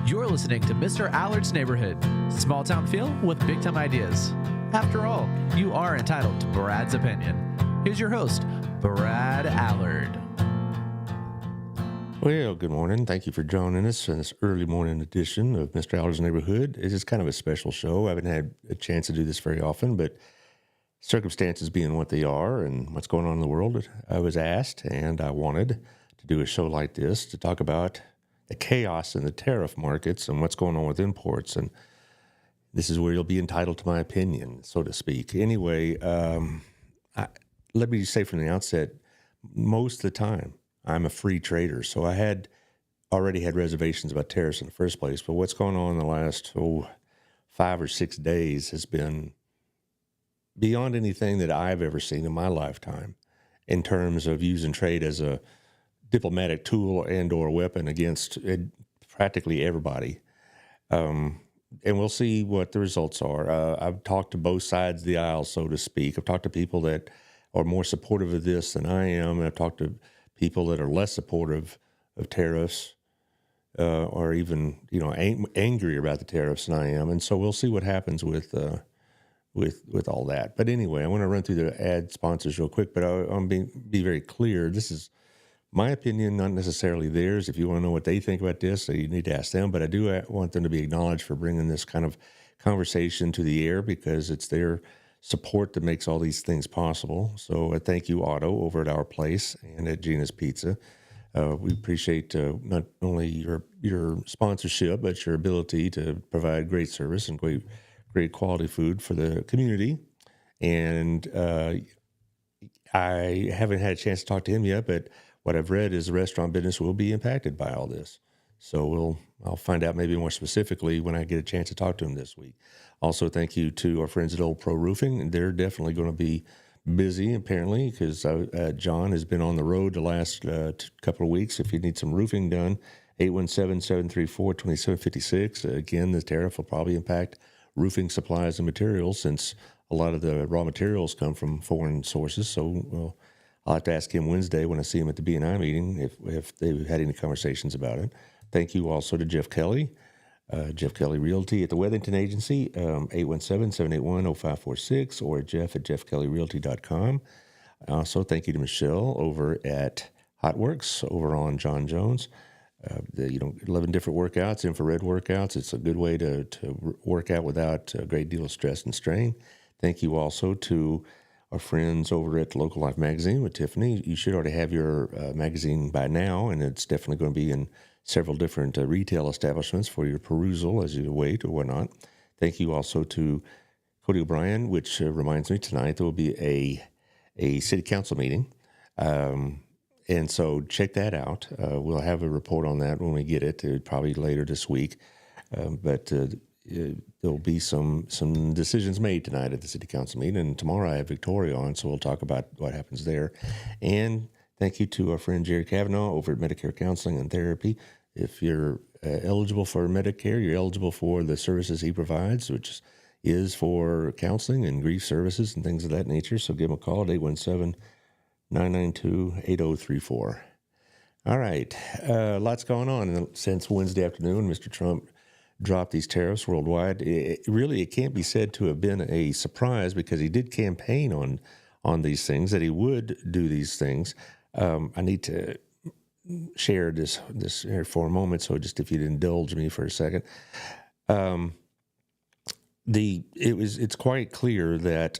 You're listening to Mr. Allard's Neighborhood. Small town feel with big time ideas. After all, you are entitled to Brad's opinion. Here's your host, Brad Allard. Well, good morning. Thank you for joining us in this early morning edition of Mr. Allard's Neighborhood. It is kind of a special show. I haven't had a chance to do this very often, but circumstances being what they are and what's going on in the world, I was asked and I wanted to do a show like this to talk about the chaos in the tariff markets and what's going on with imports. And this is where you'll be entitled to my opinion, so to speak. Anyway, let me say from the outset, most of the time, I'm a free trader. So I had already had reservations about tariffs in the first place. But what's going on in the last 5 or 6 days has been beyond anything that I've ever seen in my lifetime in terms of using trade as a diplomatic tool and or weapon against practically everybody. And we'll see what the results are. I've talked to both sides of the aisle, so to speak. I've talked to people that are more supportive of this than I am. And I've talked to people that are less supportive of tariffs or even, angrier about the tariffs than I am. And so we'll see what happens with all that. But anyway, I want to run through the ad sponsors real quick, but I'll be very clear. This is my opinion, not necessarily theirs. If you want to know what they think about this, you need to ask them. But I do want them to be acknowledged for bringing this kind of conversation to the air because it's their support that makes all these things possible. So thank you, Otto, over at Our Place and at Gina's Pizza. We appreciate not only your sponsorship, but your ability to provide great service and great quality food for the community. And I haven't had a chance to talk to him yet, but what I've read is the restaurant business will be impacted by all this. So I'll find out maybe more specifically when I get a chance to talk to him this week. Also, thank you to our friends at Old Pro Roofing. They're definitely going to be busy, apparently, because John has been on the road the last couple of weeks. If you need some roofing done, 817-734-2756. Again, the tariff will probably impact roofing supplies and materials since a lot of the raw materials come from foreign sources. So I'll have to ask him Wednesday when I see him at the B&I meeting if they've had any conversations about it. Thank you also to Jeff Kelly, Jeff Kelly Realty at the Wethington Agency, 817-781-0546, or jeff@jeffkellyrealty.com. Also, thank you to Michelle over at Hotworks over on John Jones. 11 different workouts, infrared workouts. It's a good way to work out without a great deal of stress and strain. Thank you also to our friends over at Local Life Magazine with Tiffany. You should already have your magazine by now, and it's definitely going to be in several different retail establishments for your perusal as you wait or whatnot. Thank you also to Cody O'Brien, which reminds me tonight there will be a city council meeting. And so check that out. We'll have a report on that when we get it, probably later this week. But there'll be some decisions made tonight at the city council meeting. And tomorrow I have Victoria on, so we'll talk about what happens there. And thank you to our friend Jerry Kavanaugh over at Medicare Counseling and Therapy. If you're eligible for Medicare, you're eligible for the services he provides, which is for counseling and grief services and things of that nature. So give him a call at 817-992-8034. All right. Lots going on since Wednesday afternoon. Mr. Trump dropped these tariffs worldwide. It can't be said to have been a surprise because he did campaign on these things, that he would do these things. I need to share this here for a moment, so just if you'd indulge me for a second. It's quite clear that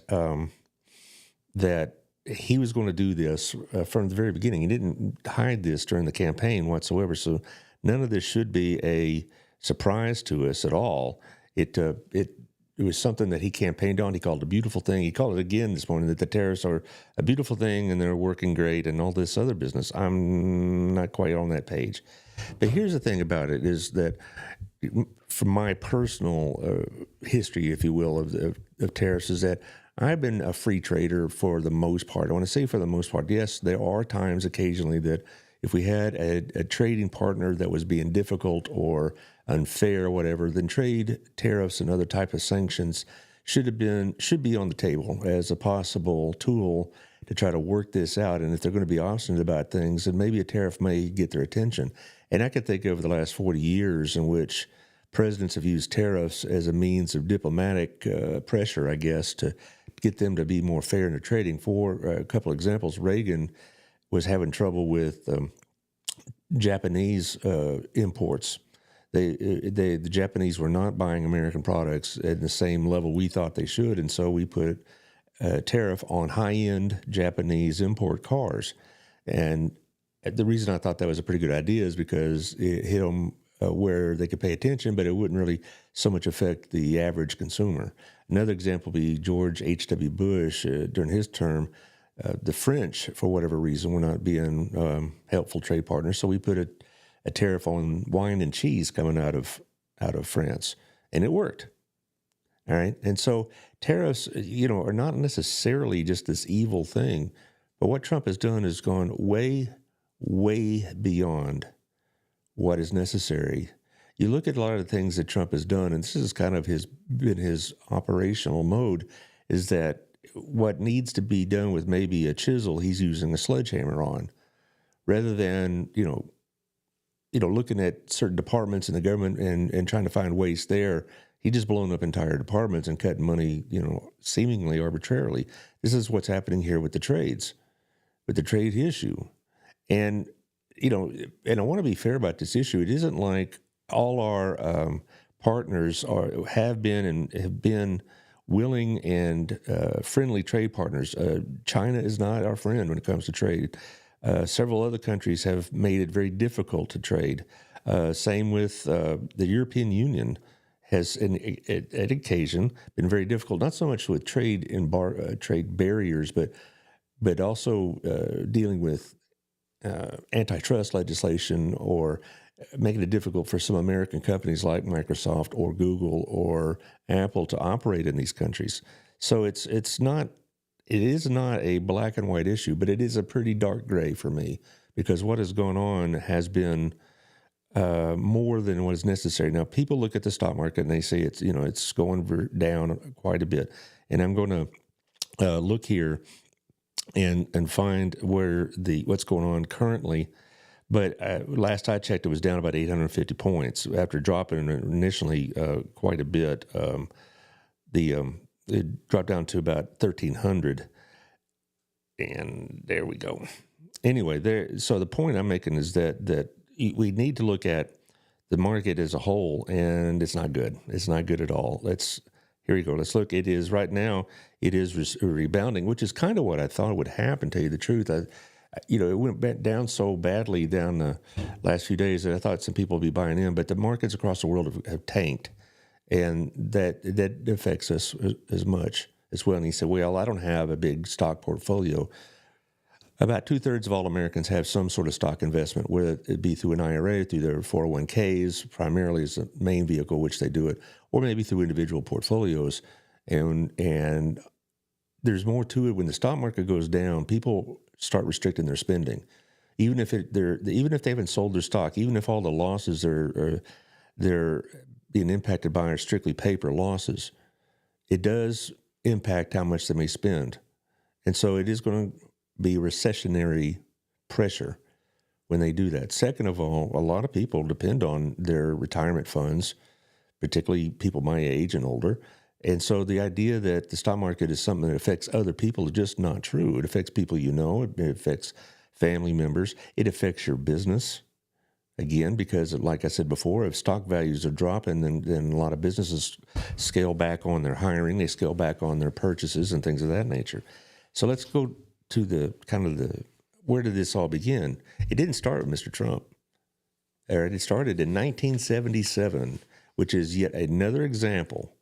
that he was going to do this from the very beginning. He didn't hide this during the campaign whatsoever, so none of this should be a surprise to us at all. It was something that he campaigned on. He called it a beautiful thing. He called it again this morning that the tariffs are a beautiful thing and they're working great and all this other business. I'm not quite on that page. But here's the thing about it is that from my personal history, if you will, of tariffs is that I've been a free trader for the most part. I want to say for the most part, yes, there are times occasionally that if we had a trading partner that was being difficult or unfair or whatever, then trade tariffs and other type of sanctions should be on the table as a possible tool to try to work this out. And if they're going to be obstinate about things, then maybe a tariff may get their attention. And I could think of the last 40 years in which presidents have used tariffs as a means of diplomatic pressure, I guess, to get them to be more fair in their trading. For a couple of examples, Reagan was having trouble with Japanese imports. The Japanese were not buying American products at the same level we thought they should, and so we put a tariff on high-end Japanese import cars. And the reason I thought that was a pretty good idea is because it hit them where they could pay attention, but it wouldn't really so much affect the average consumer. Another example would be George H.W. Bush during his term. The French, for whatever reason, were not being helpful trade partners, so we put a tariff on wine and cheese coming out of France, and it worked. All right, and so tariffs, are not necessarily just this evil thing, but what Trump has done is gone way, way beyond what is necessary. You look at a lot of the things that Trump has done, and this is kind of been his operational mode, is that what needs to be done with maybe a chisel, he's using a sledgehammer on, rather than looking at certain departments in the government and trying to find waste there. He just blown up entire departments and cutting money, seemingly arbitrarily. This is what's happening here with the trades, with the trade issue. And, and I want to be fair about this issue. It isn't like all our partners have been willing and friendly trade partners. China is not our friend when it comes to trade. Several other countries have made it very difficult to trade. Same with the European Union has, at occasion, been very difficult. Not so much with trade barriers, but also dealing with antitrust legislation or making it difficult for some American companies like Microsoft or Google or Apple to operate in these countries. So it is not a black and white issue, but it is a pretty dark gray for me, because what has gone on has been more than what is necessary. Now, people look at the stock market and they say it's going down quite a bit, and I'm going to look here and find what's going on currently. But last I checked, it was down about 850 points after dropping initially quite a bit. It dropped down to about 1,300, and there we go. Anyway, so the point I'm making is that we need to look at the market as a whole, and it's not good. It's not good at all. Here we go. Let's look. It is right now. It is rebounding, which is kind of what I thought would happen. To tell you the truth, it went down so badly down the last few days that I thought some people would be buying in, but the markets across the world have tanked, and that affects us as much as well. And he said, well, I don't have a big stock portfolio. About 2/3 of all Americans have some sort of stock investment, whether it be through an IRA, through their 401ks, primarily as the main vehicle which they do it, or maybe through individual portfolios. And there's more to it. When the stock market goes down, people start restricting their spending, even if they haven't sold their stock, even if all the losses they're being impacted by are strictly paper losses. It does impact how much they may spend, and so it is going to be recessionary pressure when they do that. Second of all, a lot of people depend on their retirement funds, particularly people my age and older. And so the idea that the stock market is something that affects other people is just not true. It affects people it affects family members, it affects your business. Again, because like I said before, if stock values are dropping, then a lot of businesses scale back on their hiring, they scale back on their purchases and things of that nature. So let's go to where did this all begin? It didn't start with Mr. Trump. It started in 1977, which is yet another example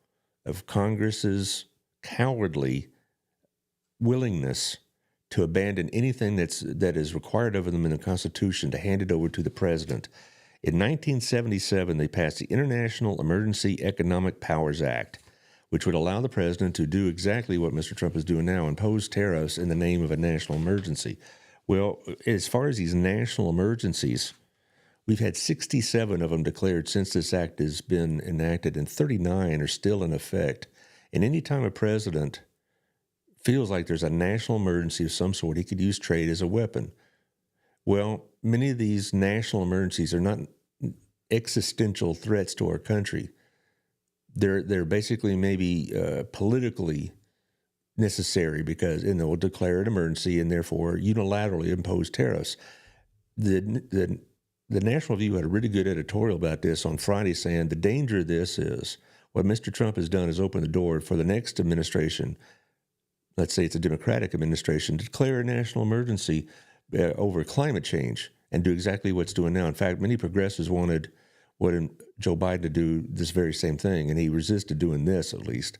of Congress's cowardly willingness to abandon anything that is required of them in the Constitution, to hand it over to the president. In 1977, they passed the International Emergency Economic Powers Act, which would allow the president to do exactly what Mr. Trump is doing now, impose tariffs in the name of a national emergency. Well, as far as these national emergencies, we've had 67 of them declared since this act has been enacted, and 39 are still in effect. And any time a president feels like there's a national emergency of some sort, he could use trade as a weapon. Well, many of these national emergencies are not existential threats to our country. They're basically maybe politically necessary because they'll declare an emergency and therefore unilaterally impose tariffs. The National Review had a really good editorial about this on Friday, saying the danger of this is what Mr. Trump has done is open the door for the next administration. Let's say it's a Democratic administration, to declare a national emergency over climate change and do exactly what's doing now. In fact, many progressives wanted Joe Biden to do this very same thing, and he resisted doing this at least.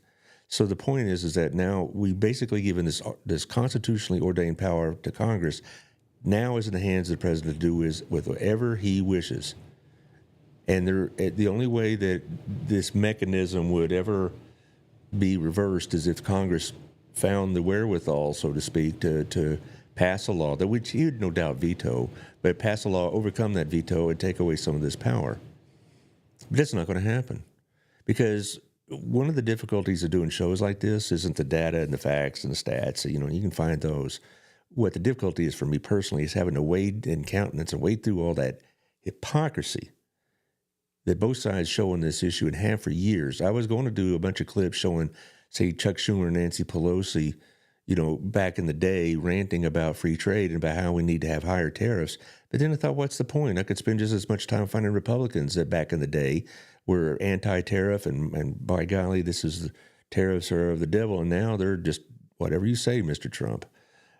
So the point is that now we basically given this constitutionally ordained power to Congress. Now is in the hands of the president to do is with whatever he wishes. And the only way that this mechanism would ever be reversed is if Congress found the wherewithal, so to speak, to pass a law, that which he would no doubt veto, but pass a law, overcome that veto, and take away some of this power. But that's not going to happen, because one of the difficulties of doing shows like this isn't the data and the facts and the stats. You can find those. What the difficulty is for me personally is having to wade and countenance and wade through all that hypocrisy that both sides show on this issue and have for years. I was going to do a bunch of clips showing, say, Chuck Schumer and Nancy Pelosi, back in the day, ranting about free trade and about how we need to have higher tariffs. But then I thought, what's the point? I could spend just as much time finding Republicans that back in the day were anti-tariff and by golly, tariffs are of the devil. And now they're just whatever you say, Mr. Trump.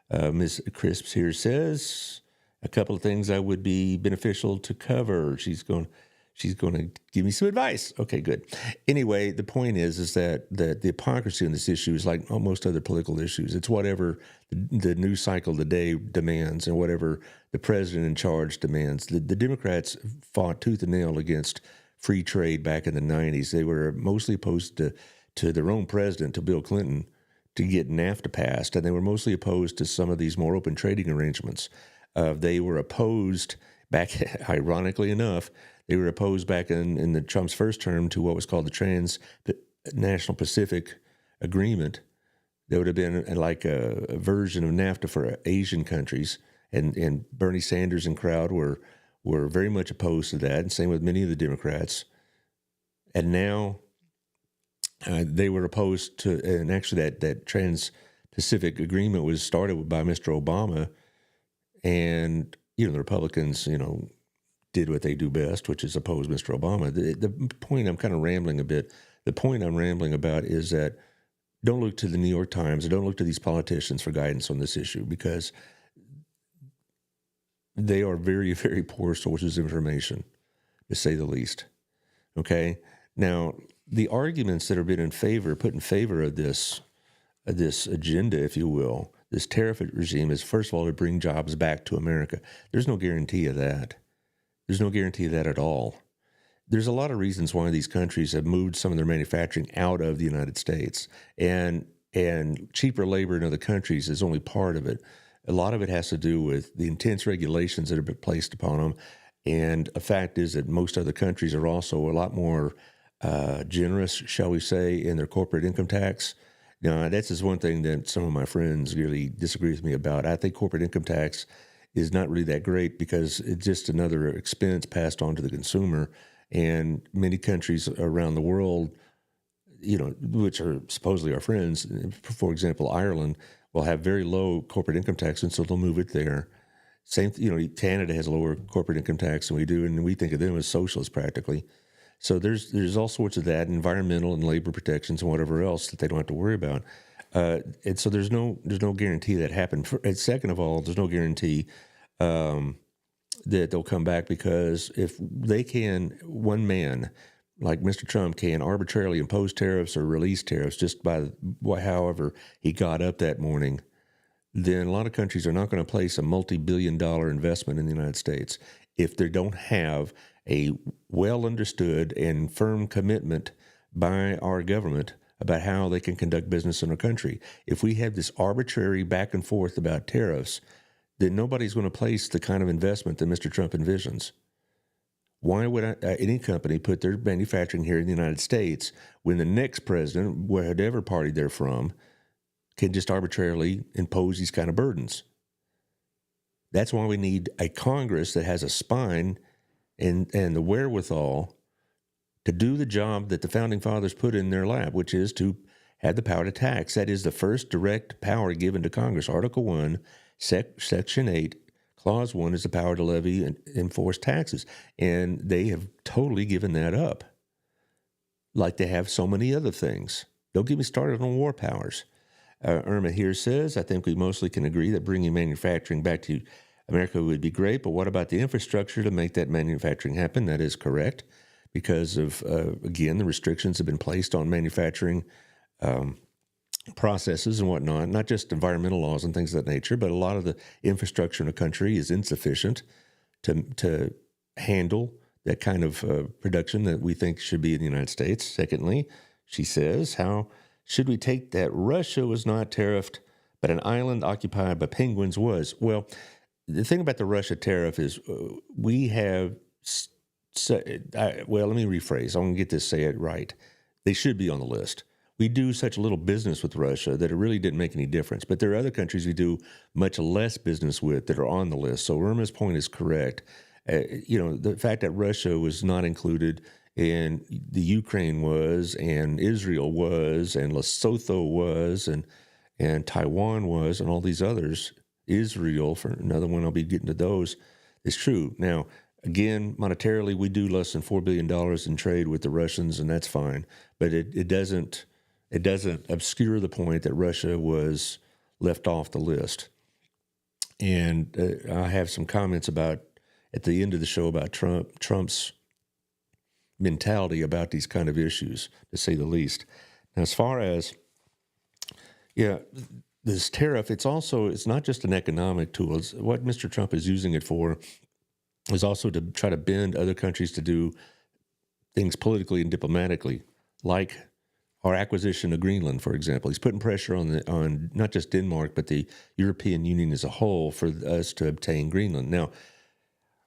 Ms. Crisps here says a couple of things that would be beneficial to cover. She's going to give me some advice. Okay, good. Anyway, the point is that the hypocrisy in this issue is like most other political issues. It's whatever the news cycle of the day demands and whatever the president in charge demands. The Democrats fought tooth and nail against free trade back in the 90s. They were mostly opposed to their own president, to Bill Clinton, to get NAFTA passed, and they were mostly opposed to some of these more open trading arrangements. They were opposed back, ironically enough, they were opposed back in the Trump's first term to what was called the Trans-National Pacific Agreement. There would have been like a version of NAFTA for Asian countries, and Bernie Sanders and crowd were very much opposed to that, and same with many of the Democrats. And now they were opposed to, and actually that Trans-Pacific Agreement was started by Mr. Obama, and the Republicans, did what they do best, which is oppose Mr. Obama. The point, I'm kind of rambling a bit. The point I'm rambling about is that don't look to the New York Times or don't look to these politicians for guidance on this issue, because they are very, very poor sources of information, to say the least. Okay? Now, the arguments that have been put in favor of this agenda, if you will, this tariff regime, is first of all to bring jobs back to America. There's no guarantee of that. There's no guarantee of that at all. There's a lot of reasons why these countries have moved some of their manufacturing out of the United States, and cheaper labor in other countries is only part of it. A lot of it has to do with the intense regulations that have been placed upon them, and a fact is that most other countries are also a lot more generous, shall we say, in their corporate income tax. Now, that's just one thing that some of my friends really disagree with me about. I think corporate income tax is not really that great because it's just another expense passed on to the consumer. And many countries around the world, which are supposedly our friends, for example, Ireland, will have very low corporate income tax, and so they'll move it there. Same, Canada has a lower corporate income tax than we do, and we think of them as socialists practically. So there's all sorts of that, environmental and labor protections and whatever else that they don't have to worry about. And so there's no guarantee that happened. And second of all, there's no guarantee that they'll come back, because if they can, one man like Mr. Trump can arbitrarily impose tariffs or release tariffs just by however he got up that morning, then a lot of countries are not going to place a multi-billion-dollar investment in the United States if they don't have a well-understood and firm commitment by our government about how they can conduct business in our country. If we have this arbitrary back and forth about tariffs, then nobody's going to place the kind of investment that Mr. Trump envisions. Why would any company put their manufacturing here in the United States when the next president, whatever party they're from, can just arbitrarily impose these kind of burdens? That's why we need a Congress that has a spine and the wherewithal to do the job that the Founding Fathers put in their lap, which is to have the power to tax. That is the first direct power given to Congress. Article 1, Section 8, Clause 1 is the power to levy and enforce taxes. And they have totally given that up, like they have so many other things. Don't get me started on war powers. Irma here says, I think we mostly can agree that bringing manufacturing back to America would be great, but what about the infrastructure to make that manufacturing happen? That is correct, because of, again, the restrictions have been placed on manufacturing processes and whatnot, not just environmental laws and things of that nature, but a lot of the infrastructure in the country is insufficient to handle that kind of production that we think should be in the United States. Secondly, she says, how should we take that Russia was not tariffed, but an island occupied by penguins was? Well, the thing about the Russia tariff is we have, let me rephrase. I'm going to get this, say it right. They should be on the list. We do such little business with Russia that it really didn't make any difference. But there are other countries we do much less business with that are on the list. So Irma's point is correct. The fact that Russia was not included and the Ukraine was, and Israel was, and Lesotho was, and Taiwan was, and all these others, Israel, for another one, I'll be getting to those, is true. Now, again, monetarily, we do less than $4 billion in trade with the Russians, and that's fine. But it doesn't obscure the point that Russia was left off the list. And I have some comments about, at the end of the show, about Trump's mentality about these kind of issues, to say the least. Now, as far as, this tariff, it's not just an economic tool. It's what Mr. Trump is using it for is also to try to bend other countries to do things politically and diplomatically, like our acquisition of Greenland, for example. He's putting pressure on not just Denmark, but the European Union as a whole for us to obtain Greenland. Now,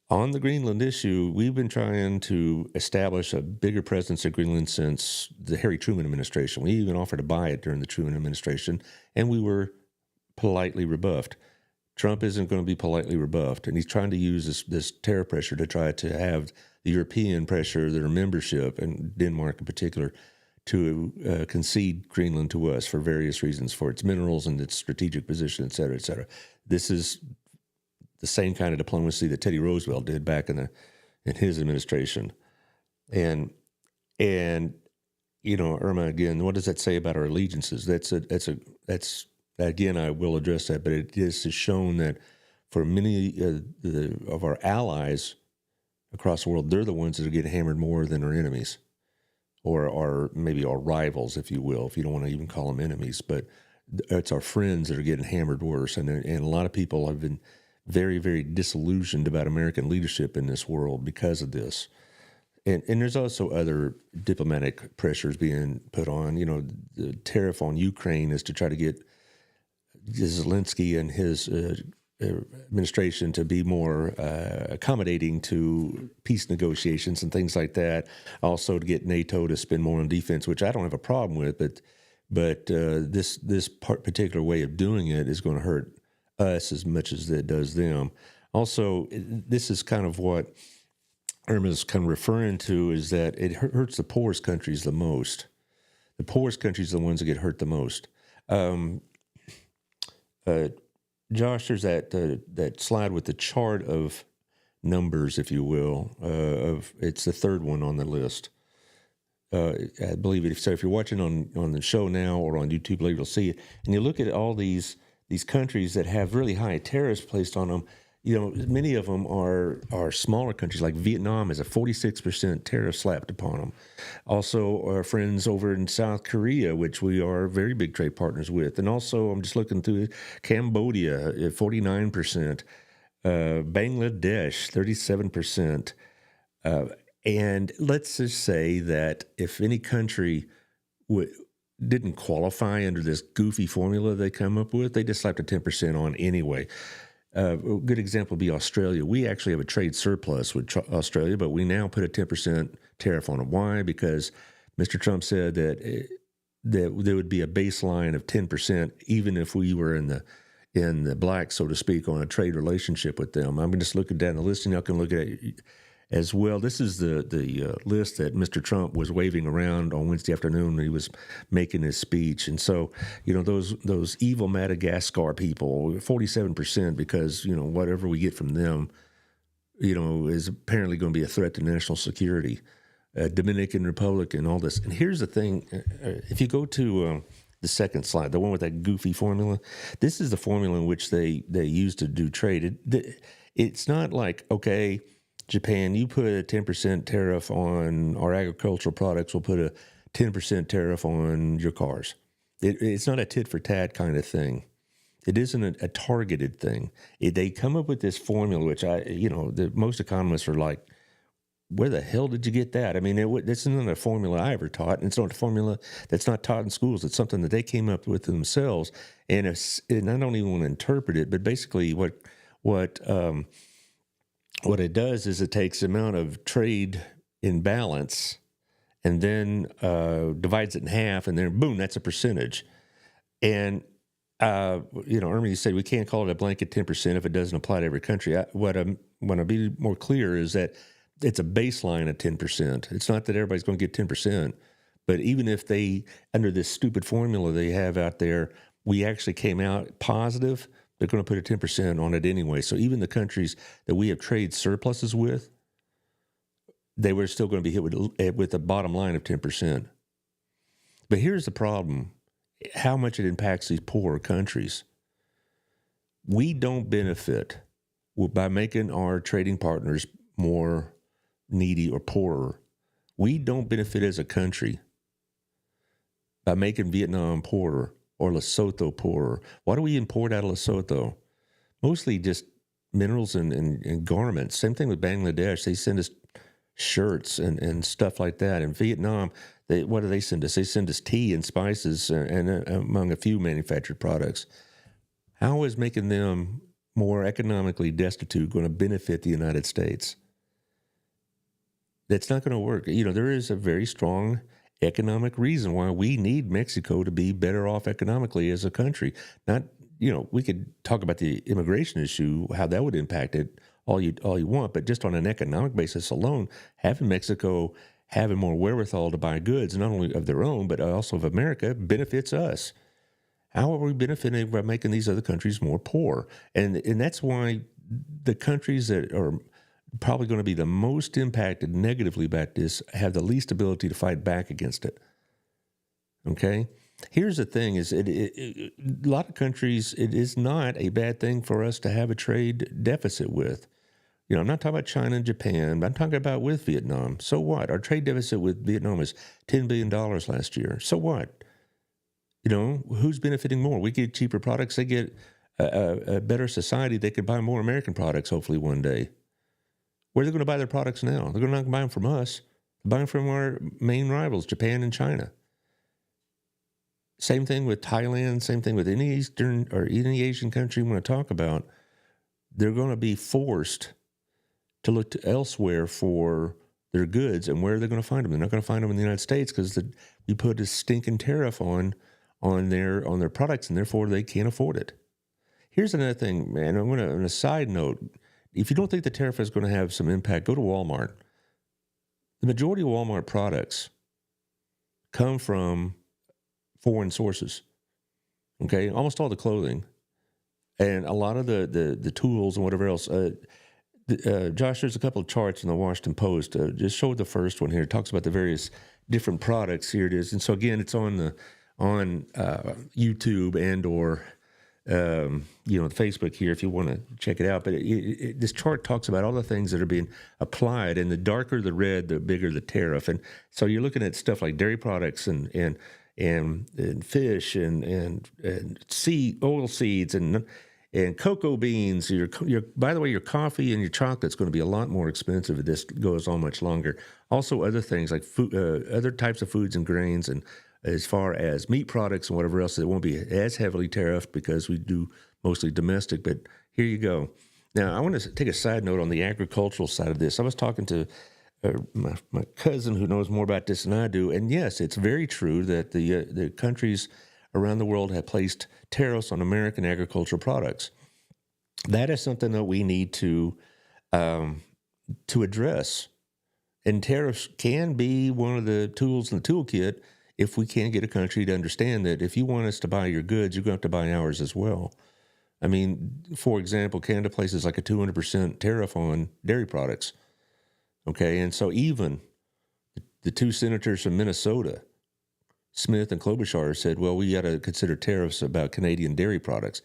on the Greenland issue, we've been trying to establish a bigger presence in Greenland since the Harry Truman administration. We even offered to buy it during the Truman administration, and we were politely rebuffed. Trump isn't going to be politely rebuffed, and he's trying to use this tariff pressure to try to have the European pressure, their membership, and Denmark in particular, to concede Greenland to us for various reasons, for its minerals and its strategic position, et cetera, et cetera. This is the same kind of diplomacy that Teddy Roosevelt did back in his administration. And Irma, again, what does that say about our allegiances? That's again, I will address that, but it is shown that for many of our allies across the world, they're the ones that are getting hammered more than our enemies, or maybe our rivals, if you will, if you don't want to even call them enemies. But it's our friends that are getting hammered worse. And a lot of people have been very, very disillusioned about American leadership in this world because of this. And there's also other diplomatic pressures being put on. The tariff on Ukraine is to try to get Zelensky and his administration to be more accommodating to peace negotiations and things like that. Also to get NATO to spend more on defense, which I don't have a problem with, but this particular way of doing it is going to hurt us as much as it does them. Also, this is kind of what Irma's kind of referring to, is that it hurts the poorest countries the most. The poorest countries are the ones that get hurt the most. Josh, there's that slide with the chart of numbers, if you will. It's the third one on the list. I believe it. So if you're watching on the show now or on YouTube later, you'll see it. And you look at all these countries that have really high tariffs placed on them. Many of them are smaller countries, like Vietnam has a 46% tariff slapped upon them. Also, our friends over in South Korea, which we are very big trade partners with. And also, I'm just looking through Cambodia, 49%, Bangladesh, 37%. And let's just say that if any country didn't qualify under this goofy formula they come up with, they just slapped a 10% on anyway. A good example would be Australia. We actually have a trade surplus with Australia, but we now put a 10% tariff on it. Why? Because Mr. Trump said that there would be a baseline of 10%, even if we were in in the black, so to speak, on a trade relationship with them. I'm just looking down the list, and y'all can look at it as well. This is the list that Mr. Trump was waving around on Wednesday afternoon when he was making his speech. And so, those evil Madagascar people, 47%, because, whatever we get from them, is apparently going to be a threat to national security. Dominican Republic and all this. And here's the thing. If you go to the second slide, the one with that goofy formula, this is the formula in which they use to do trade. It's not like, okay, Japan, you put a 10% tariff on our agricultural products, we'll put a 10% tariff on your cars. It's not a tit for tat kind of thing. It isn't a targeted thing. They come up with this formula, which most economists are like, where the hell did you get that? I mean, this isn't a formula I ever taught, and it's not a formula that's not taught in schools. It's something that they came up with themselves, and I don't even want to interpret it, but basically what it does is it takes the amount of trade imbalance and then divides it in half, and then boom, that's a percentage. And Ernie said we can't call it a blanket 10% if it doesn't apply to every country. What I want to be more clear is that it's a baseline of 10%. It's not that everybody's going to get 10%, but even if they, under this stupid formula they have out there, we actually came out positive, they're going to put a 10% on it anyway. So even the countries that we have trade surpluses with, they were still going to be hit with a bottom line of 10%. But here's the problem, how much it impacts these poorer countries. We don't benefit by making our trading partners more needy or poorer. We don't benefit as a country by making Vietnam poorer or Lesotho poorer. Why do we import out of Lesotho? Mostly just minerals and garments. Same thing with Bangladesh. They send us shirts and stuff like that. In Vietnam, what do they send us? They send us tea and spices and among a few manufactured products. How is making them more economically destitute going to benefit the United States? That's not going to work. There is a very strong economic reason why we need Mexico to be better off economically as a country. Not, we could talk about the immigration issue, how that would impact it all you want, but just on an economic basis alone, having Mexico having more wherewithal to buy goods, not only of their own, but also of America, benefits us. How are we benefiting by making these other countries more poor? And that's why the countries that are probably going to be the most impacted negatively by this have the least ability to fight back against it. Okay? Here's the thing, is a lot of countries, it is not a bad thing for us to have a trade deficit with. I'm not talking about China and Japan, but I'm talking about with Vietnam. So what? Our trade deficit with Vietnam was $10 billion last year. So what? Who's benefiting more? We get cheaper products. They get a better society. They could buy more American products, hopefully one day. Where are they going to buy their products now? They're not going to buy them from us. They're buying from our main rivals, Japan and China. Same thing with Thailand. Same thing with any Eastern or any Asian country you want to talk about. They're going to be forced to look to elsewhere for their goods, and where are they going to find them? They're not going to find them in the United States because we put a stinking tariff on their products, and therefore they can't afford it. Here's another thing, man. On a side note, if you don't think the tariff is going to have some impact, go to Walmart. The majority of Walmart products come from foreign sources. Okay, almost all the clothing and a lot of the tools and whatever else. Josh, there's a couple of charts in the Washington Post. Just show the first one here. It talks about the various different products. Here it is. And so again, it's on YouTube and or Facebook here if you want to check it out. But this chart talks about all the things that are being applied, and the darker the red, the bigger the tariff. And so you're looking at stuff like dairy products and fish and oil seeds and cocoa beans. By the way, your coffee and your chocolate's going to be a lot more expensive if this goes on much longer. Also, other things like food, other types of foods and grains, and as far as meat products and whatever else, it won't be as heavily tariffed because we do mostly domestic. But here you go. Now, I want to take a side note on the agricultural side of this. I was talking to my cousin who knows more about this than I do, and yes, it's very true that the countries around the world have placed tariffs on American agricultural products. That is something that we need to address. And tariffs can be one of the tools in the toolkit if we can get a country to understand that if you want us to buy your goods, you're going to have to buy ours as well. I mean, for example, Canada places like a 200% tariff on dairy products. Okay, and so even the two senators from Minnesota, Smith and Klobuchar, said, well, we got to consider tariffs about Canadian dairy products.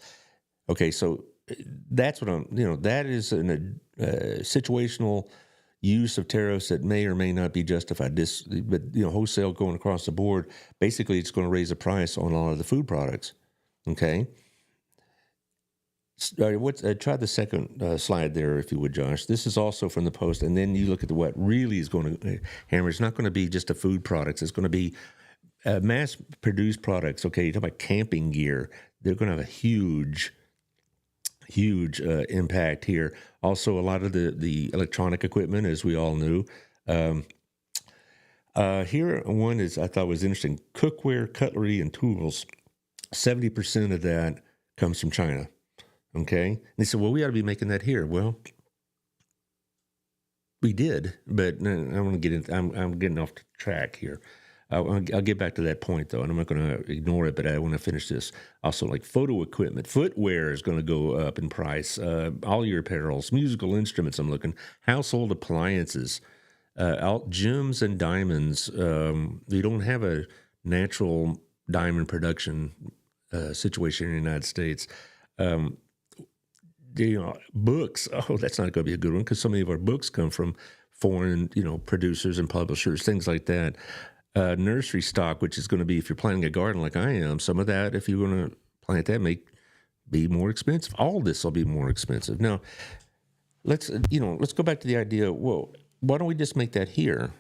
Okay, so that's what that is a situational use of tariffs that may or may not be justified. But wholesale going across the board, basically it's going to raise the price on a lot of the food products. Okay. Try the second slide there, if you would, Josh. This is also from the Post, and then you look at what really is going to hammer. It's not going to be just the food products. It's going to be mass-produced products. Okay, you talk about camping gear. They're going to have a huge impact here. Also, a lot of the electronic equipment, as we all knew. Here, one is I thought was interesting: cookware, cutlery, and tools. 70% of that comes from China. Okay, and they said, well, we ought to be making that here. Well, we did, but I want to get in. I'm getting off track here. I'll get back to that point, though, and I'm not going to ignore it, but I want to finish this. Also, like photo equipment, footwear is going to go up in price. All your apparels, musical instruments, I'm looking, household appliances, gems and diamonds. We don't have a natural diamond production situation in the United States. Books. Oh, that's not going to be a good one because so many of our books come from foreign, producers and publishers, things like that. Nursery stock, which is going to be, if you're planting a garden like I am, some of that, if you're going to plant that, may be more expensive. All this will be more expensive. Now, let's go back to the idea. Well, why don't we just make that here?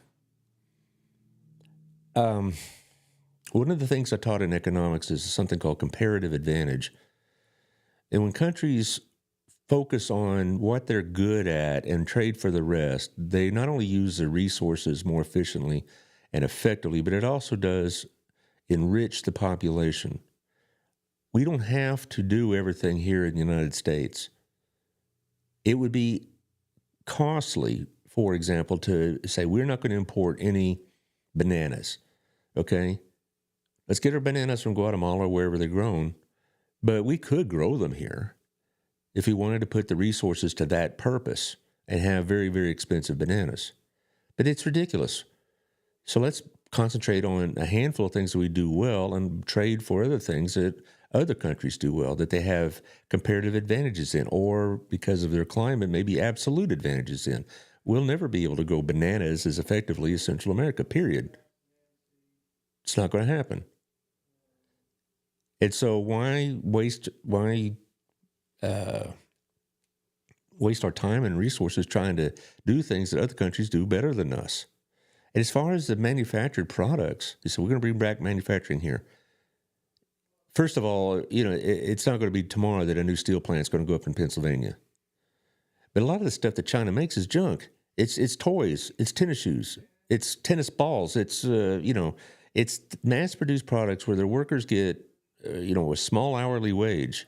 One of the things I taught in economics is something called comparative advantage. And when countries focus on what they're good at and trade for the rest, they not only use their resources more efficiently and effectively, but it also does enrich the population. We don't have to do everything here in the United States. It would be costly, for example, to say we're not going to import any bananas, okay? Let's get our bananas from Guatemala or wherever they're grown, but we could grow them here if we wanted to put the resources to that purpose and have very, very expensive bananas. But it's ridiculous. So let's concentrate on a handful of things that we do well and trade for other things that other countries do well, that they have comparative advantages in, or because of their climate, maybe absolute advantages in. We'll never be able to grow bananas as effectively as Central America, period. It's not going to happen. And so why waste our time and resources trying to do things that other countries do better than us? And as far as the manufactured products, they said, we're going to bring back manufacturing here. First of all, it's not going to be tomorrow that a new steel plant is going to go up in Pennsylvania. But a lot of the stuff that China makes is junk. It's toys, it's tennis shoes, it's tennis balls, it's mass-produced products where their workers get, a small hourly wage.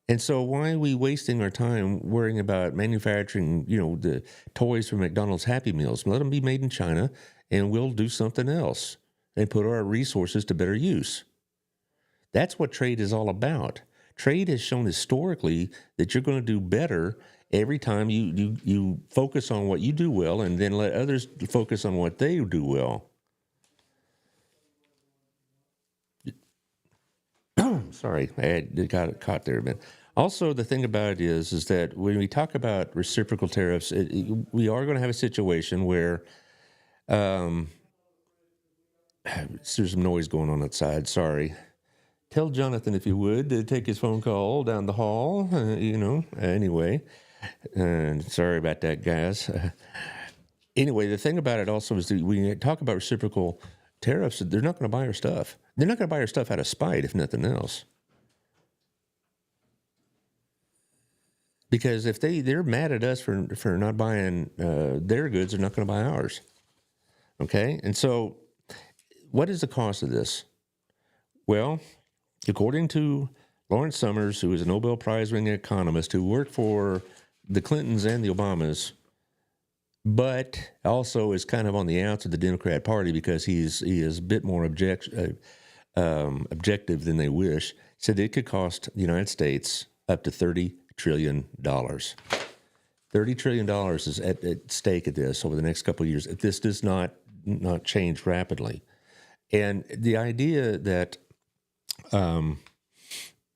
And so why are we wasting our time worrying about manufacturing, the toys for McDonald's Happy Meals? Let them be made in China, and we'll do something else and put our resources to better use. That's what trade is all about. Trade has shown historically that you're going to do better every time you focus on what you do well and then let others focus on what they do well. Sorry, I got caught there a bit. Also, the thing about it is that when we talk about reciprocal tariffs, we are going to have a situation where there's some noise going on outside. Sorry. Tell Jonathan, if you would, to take his phone call down the hall, anyway. Sorry about that, guys. Anyway, the thing about it also is that when you talk about reciprocal tariffs, they're not going to buy our stuff. They're not going to buy our stuff out of spite, if nothing else. Because if they're mad at us for not buying their goods, they're not going to buy ours. Okay? And so what is the cost of this? Well, according to Lawrence Summers, who is a Nobel Prize-winning economist who worked for the Clintons and the Obamas, but also is kind of on the outs of the Democrat Party because he is a bit more objective than they wish, said it could cost the United States up to $30 trillion. $30 trillion is at stake at this over the next couple of years if this does not change rapidly. And the idea that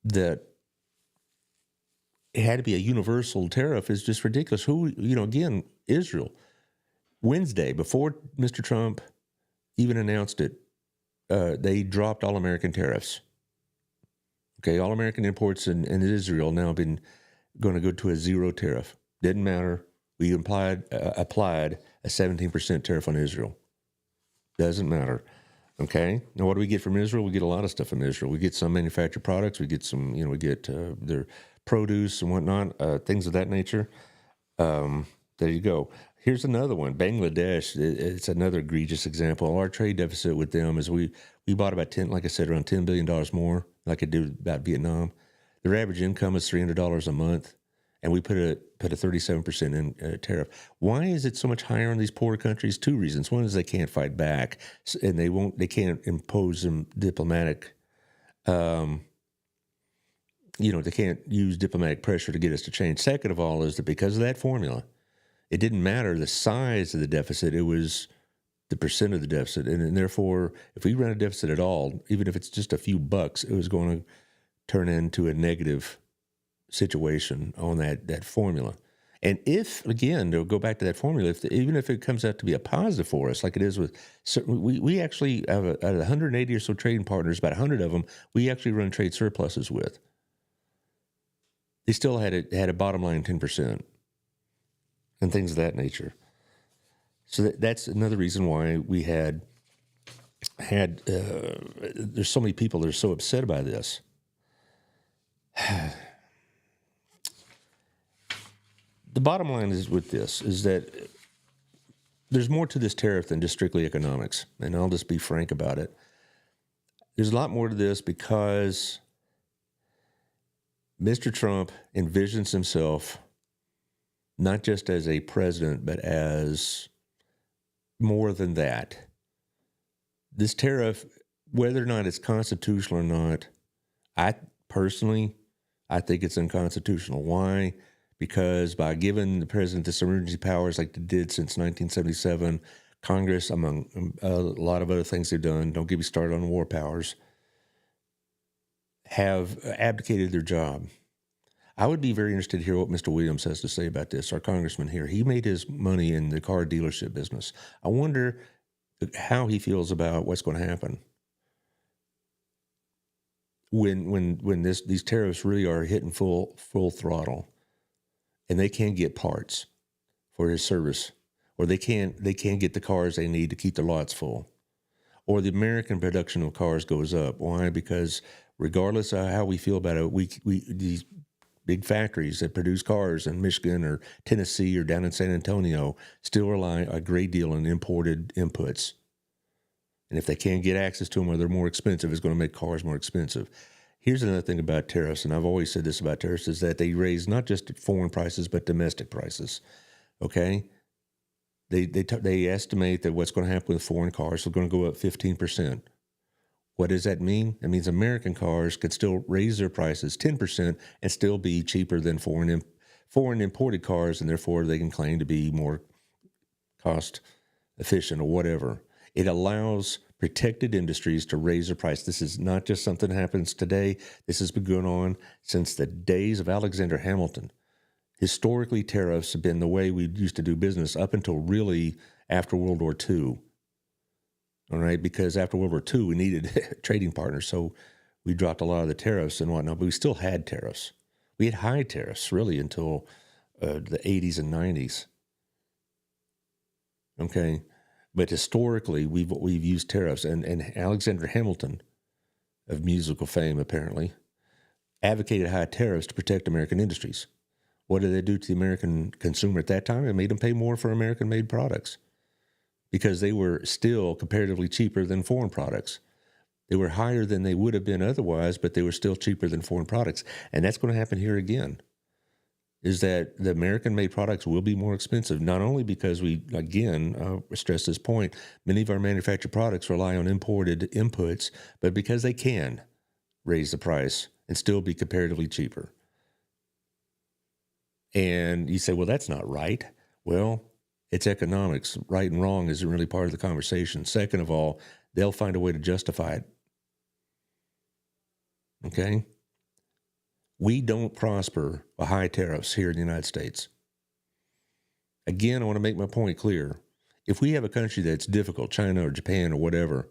that it had to be a universal tariff is just ridiculous. Again, Israel, Wednesday, before Mr. Trump even announced it, they dropped all American tariffs. Okay, all American imports in Israel now have been going to go to a zero tariff. Didn't matter. We applied a 17% tariff on Israel. Doesn't matter. Okay. Now, what do we get from Israel? We get a lot of stuff from Israel. We get some manufactured products. We get some, we get their produce and whatnot, things of that nature. There you go. Here's another one. Bangladesh. It's another egregious example. Our trade deficit with them is we bought about around $10 billion more, like I do about Vietnam. Their average income is $300 a month, and we put a 37% in tariff. Why is it so much higher in these poor countries? Two reasons. One is they can't fight back, and they can't impose them diplomatic. They can't use diplomatic pressure to get us to change. Second of all, is that because of that formula, it didn't matter the size of the deficit; it was the percent of the deficit, and therefore, if we run a deficit at all, even if it's just a few bucks, it was going to turn into a negative situation on that formula. And if, again, to go back to that formula, even if it comes out to be a positive for us, like it is with certain, we actually have out of 180 or so trading partners, about 100 of them, we actually run trade surpluses with. They still had a bottom line 10% and things of that nature. So that's another reason why we had there's so many people that are so upset by this. The bottom line is with this is that there's more to this tariff than just strictly economics, and I'll just be frank about it. There's a lot more to this because Mr. Trump envisions himself not just as a president, but as more than that. This tariff, whether or not it's constitutional or not, I think it's unconstitutional. Why? Because by giving the president this emergency powers like they did since 1977, Congress, among a lot of other things they've done, don't get me started on war powers, have abdicated their job. I would be very interested to hear what Mr. Williams has to say about this, our congressman here. He made his money in the car dealership business. I wonder how he feels about what's going to happen when these tariffs really are hitting full throttle, and they can't get parts for his service, or they can't get the cars they need to keep their lots full, or the American production of cars goes up. Why? Because regardless of how we feel about it, we these big factories that produce cars in Michigan or Tennessee or down in San Antonio still rely a great deal on imported inputs. And if they can't get access to them or they're more expensive, it's going to make cars more expensive. Here's another thing about tariffs, and I've always said this about tariffs, is that they raise not just foreign prices, but domestic prices, okay? They estimate that what's going to happen with foreign cars is going to go up 15%. What does that mean? It means American cars could still raise their prices 10% and still be cheaper than foreign imported cars, and therefore they can claim to be more cost efficient or whatever. It allows protected industries to raise their price. This is not just something that happens today. This has been going on since the days of Alexander Hamilton. Historically, tariffs have been the way we used to do business up until really after World War II. All right, because after World War II, we needed trading partners, so we dropped a lot of the tariffs and whatnot, but we still had tariffs. We had high tariffs, really, until the 80s and 90s. Okay, but historically, we've used tariffs, and Alexander Hamilton, of musical fame apparently, advocated high tariffs to protect American industries. What did they do to the American consumer at that time? It made them pay more for American-made products, because they were still comparatively cheaper than foreign products. They were higher than they would have been otherwise, but they were still cheaper than foreign products. And that's going to happen here again, is that the American-made products will be more expensive, not only because we, again, stress this point, many of our manufactured products rely on imported inputs, but because they can raise the price and still be comparatively cheaper. And you say, well, that's not right. Well, it's economics. Right and wrong isn't really part of the conversation. Second of all, they'll find a way to justify it. Okay? We don't prosper with high tariffs here in the United States. Again, I want to make my point clear. If we have a country that's difficult, China or Japan or whatever,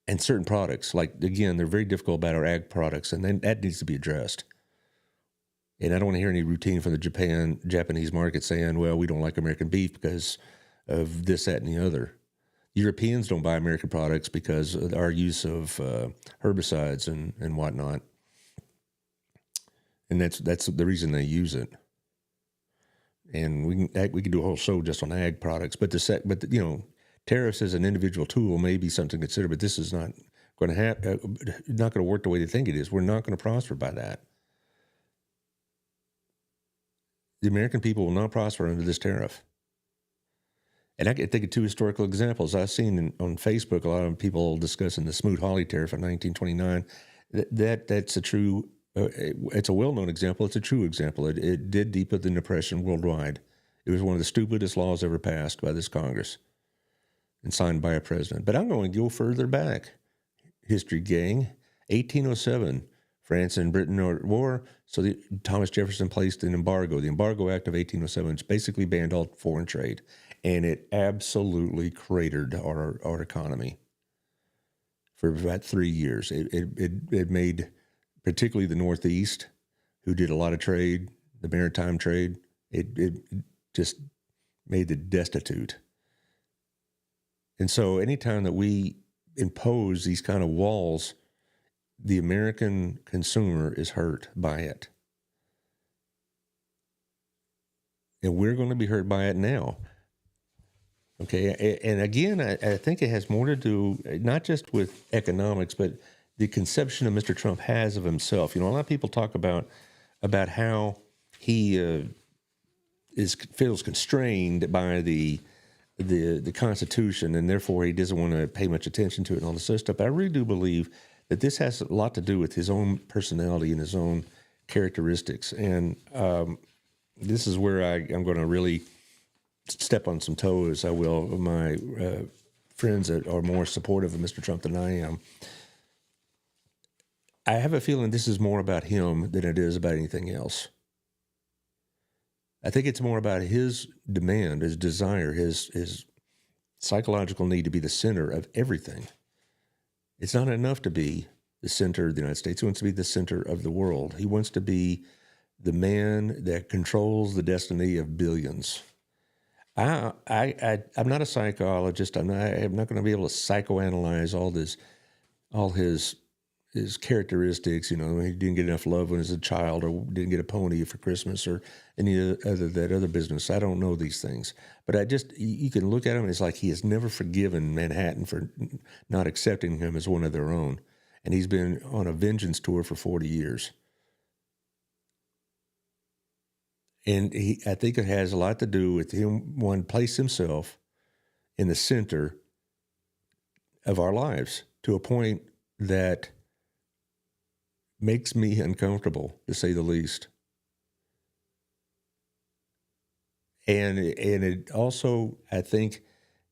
and certain products, like, again, they're very difficult about our ag products, and then that needs to be addressed. And I don't want to hear any routine from the Japanese market saying, well, we don't like American beef because of this, that, and the other. Europeans don't buy American products because of our use of herbicides and whatnot. And that's the reason they use it. And we can do a whole show just on ag products. But tariffs as an individual tool may be something to consider. But this is not going to not going to work the way they think it is. We're not going to prosper by that. The American people will not prosper under this tariff. And I can think of two historical examples. I've seen on Facebook a lot of people discussing the Smoot-Hawley tariff in 1929. That's a true. It's a well-known example. It's a true example. It did deepen the depression worldwide. It was one of the stupidest laws ever passed by this Congress and signed by a president. But I'm going to go further back. History gang, 1807, France and Britain are at war, so Thomas Jefferson placed an embargo. The Embargo Act of 1807 basically banned all foreign trade, and it absolutely cratered our economy for about 3 years. It made particularly the Northeast, who did a lot of trade, the maritime trade, it just made it destitute. And so anytime that we impose these kind of walls, the American consumer is hurt by it. And we're going to be hurt by it now. Okay, and again, I think it has more to do not just with economics, but the conception that Mr. Trump has of himself. A lot of people talk about how he feels constrained by the Constitution, and therefore he doesn't want to pay much attention to it and all this other stuff. But I really do believe that this has a lot to do with his own personality and his own characteristics. And this is where I'm going to really step on some toes, I will, of my friends that are more supportive of Mr. Trump than I am. I have a feeling this is more about him than it is about anything else. I think it's more about his demand, his desire, his psychological need to be the center of everything. It's not enough to be the center of the United States. He wants to be the center of the world. He wants to be the man that controls the destiny of billions. I'm not a psychologist. I'm not going to be able to psychoanalyze all his characteristics. He didn't get enough love when he was a child, or didn't get a pony for Christmas, or any other business. I don't know these things, but you can look at him and it's like he has never forgiven Manhattan for not accepting him as one of their own, and he's been on a vengeance tour for 40 years. And I think it has a lot to do with him wanting to place himself in the center of our lives to a point that makes me uncomfortable, to say the least. And it also, I think,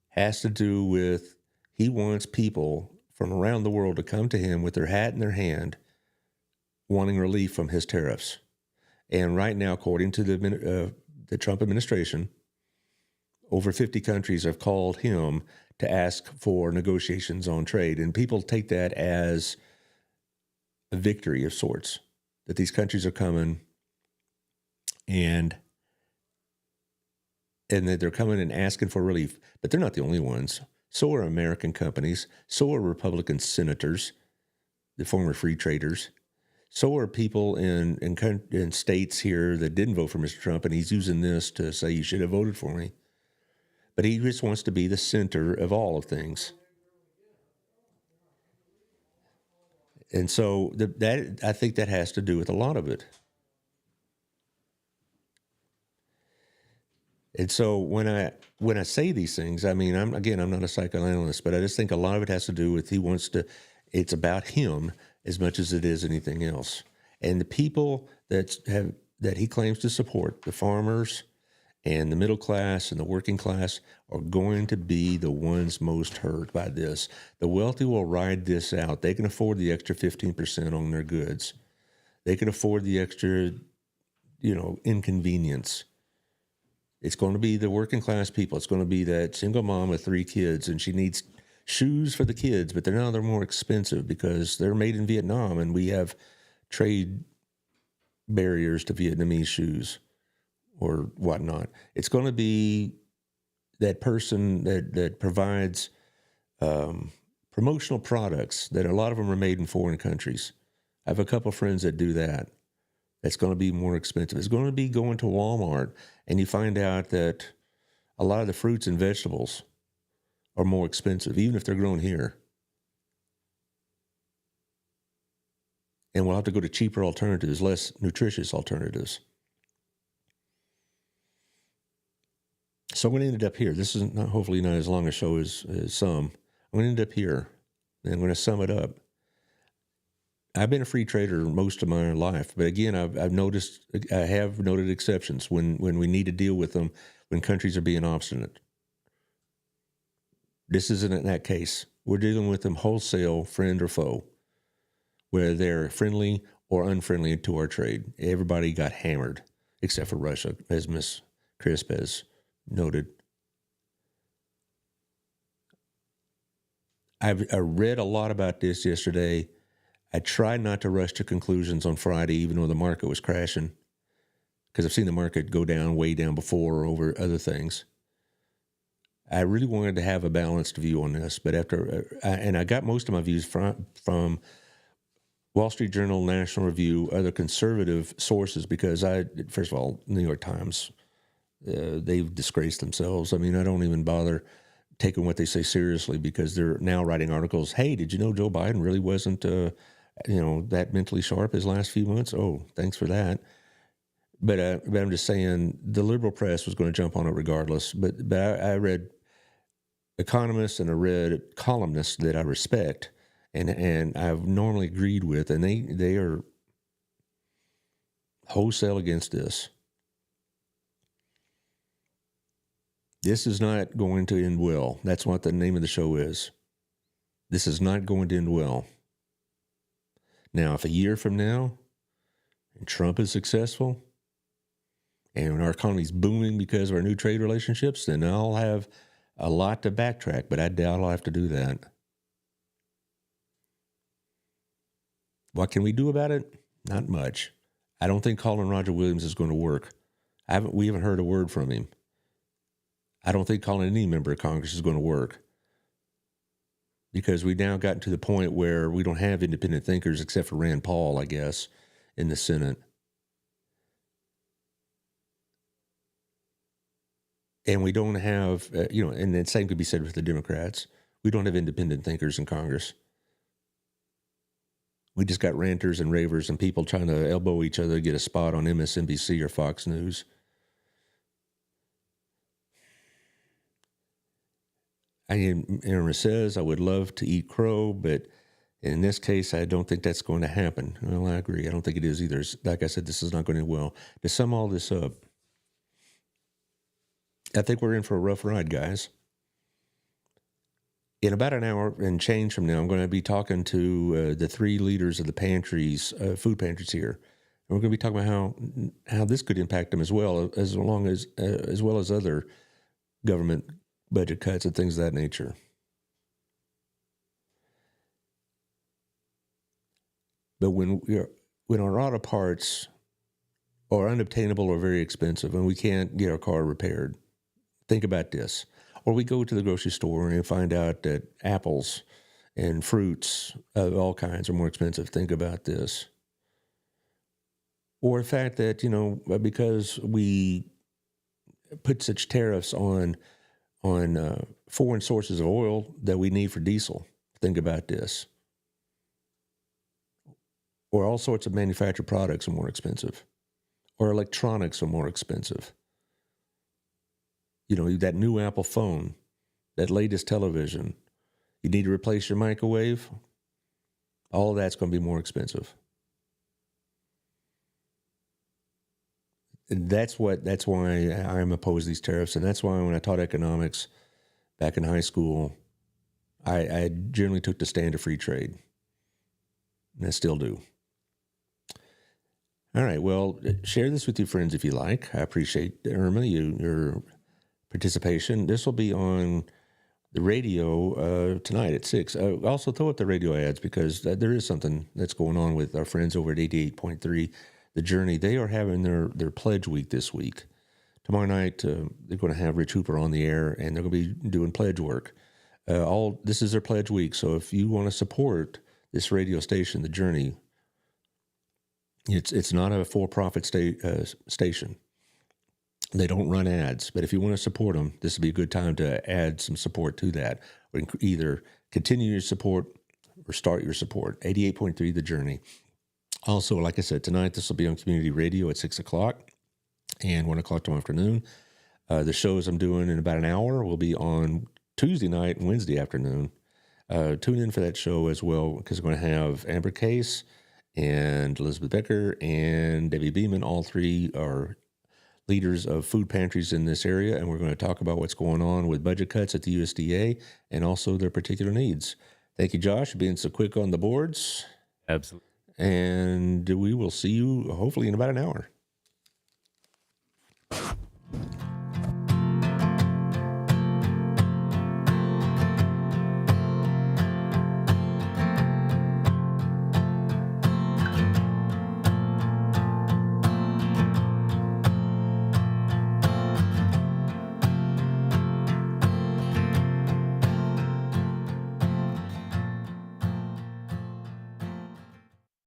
has to do with he wants people from around the world to come to him with their hat in their hand, wanting relief from his tariffs. And right now, according to the Trump administration, over 50 countries have called him to ask for negotiations on trade. And people take that as a victory of sorts, that these countries are coming and that they're coming and asking for relief. But they're not the only ones. So are American companies. So are Republican senators, the former free traders. So are people in states here that didn't vote for Mr. Trump, and he's using this to say you should have voted for me. but he just wants to be the center of all of things. And so that I think that has to do with a lot of it. And so when I say these things, I mean, I'm not a psychoanalyst, but I just think a lot of it has to do with it's about him as much as it is anything else. And the people that he claims to support, the farmers and the middle class and the working class, are going to be the ones most hurt by this. The wealthy will ride this out. They can afford the extra 15% on their goods. They can afford the extra, inconvenience. It's going to be the working class people. It's going to be that single mom with 3 kids, and she needs shoes for the kids, but they're more expensive because they're made in Vietnam, and we have trade barriers to Vietnamese shoes or whatnot. It's going to be that person that provides promotional products that a lot of them are made in foreign countries. I have a couple of friends that do that. That's going to be more expensive. It's going to be going to Walmart, and you find out that a lot of the fruits and vegetables are more expensive, even if they're grown here. And we'll have to go to cheaper alternatives, less nutritious alternatives. So I'm going to end up here. This is hopefully not as long a show as some. I'm going to end up here, and I'm going to sum it up. I've been a free trader most of my life, but again, I have noted exceptions when we need to deal with them, when countries are being obstinate. This isn't in that case. We're dealing with them wholesale, friend or foe, whether they're friendly or unfriendly to our trade. Everybody got hammered, except for Russia, as Miss Crisp has noted. I read a lot about this yesterday. I tried not to rush to conclusions on Friday, even though the market was crashing, because I've seen the market go down, way down before over other things. I really wanted to have a balanced view on this, but I got most of my views from Wall Street Journal, National Review, other conservative sources, because first of all, New York Times, they've disgraced themselves. I mean, I don't even bother taking what they say seriously, because they're now writing articles. Hey, did you know Joe Biden really wasn't, that mentally sharp his last few months? Oh, thanks for that. But I'm just saying the liberal press was going to jump on it regardless. But I read economists and I read columnists that I respect and I've normally agreed with, and they are wholesale against this. This is not going to end well. That's what the name of the show is. This is not going to end well. Now, if a year from now, and Trump is successful, and our economy's booming because of our new trade relationships, then I'll have a lot to backtrack, but I doubt I'll have to do that. What can we do about it? Not much. I don't think calling Roger Williams is going to work. We haven't heard a word from him. I don't think calling any member of Congress is going to work, because we now gotten to the point where we don't have independent thinkers except for Rand Paul, I guess, in the Senate. And we don't have, and the same could be said with the Democrats. We don't have independent thinkers in Congress. We just got ranters and ravers and people trying to elbow each other to get a spot on MSNBC or Fox News. Aaron says, I would love to eat crow, but in this case, I don't think that's going to happen. Well, I agree. I don't think it is either. Like I said, this is not going to end well. To sum all this up, I think we're in for a rough ride, guys. In about an hour and change from now, I'm going to be talking to the 3 leaders of the pantries, food pantries here. And we're going to be talking about how this could impact them as well as other government budget cuts and things of that nature. But when our auto parts are unobtainable or very expensive and we can't get our car repaired, think about this. Or we go to the grocery store and find out that apples and fruits of all kinds are more expensive. Think about this. Or the fact that, because we put such tariffs on on foreign sources of oil that we need for diesel. Think about this. Or all sorts of manufactured products are more expensive. Or electronics are more expensive. You know, that new Apple phone, that latest television, you need to replace your microwave, all of that's going to be more expensive. And that's why I'm opposed to these tariffs. And that's why when I taught economics back in high school, I generally took the stand of free trade. And I still do. All right, well, share this with your friends if you like. I appreciate, Irma, your participation. This will be on the radio tonight at 6. Also, throw up the radio ads because there is something that's going on with our friends over at 88.3, The Journey. They are having their pledge week this week. Tomorrow night, they're going to have Rich Hooper on the air, and they're going to be doing pledge work. This is their pledge week, so if you want to support this radio station, The Journey, it's not a for-profit station. They don't run ads, but if you want to support them, this would be a good time to add some support to that. Or either continue your support or start your support. 88.3 The Journey. Also, like I said, tonight this will be on community radio at 6 o'clock and 1 o'clock tomorrow afternoon. The shows I'm doing in about an hour will be on Tuesday night and Wednesday afternoon. Tune in for that show as well because we're going to have Amber Case and Elizabeth Becker and Debbie Beeman. All three are leaders of food pantries in this area, and we're going to talk about what's going on with budget cuts at the USDA and also their particular needs. Thank you, Josh, for being so quick on the boards. Absolutely. And we will see you hopefully in about an hour.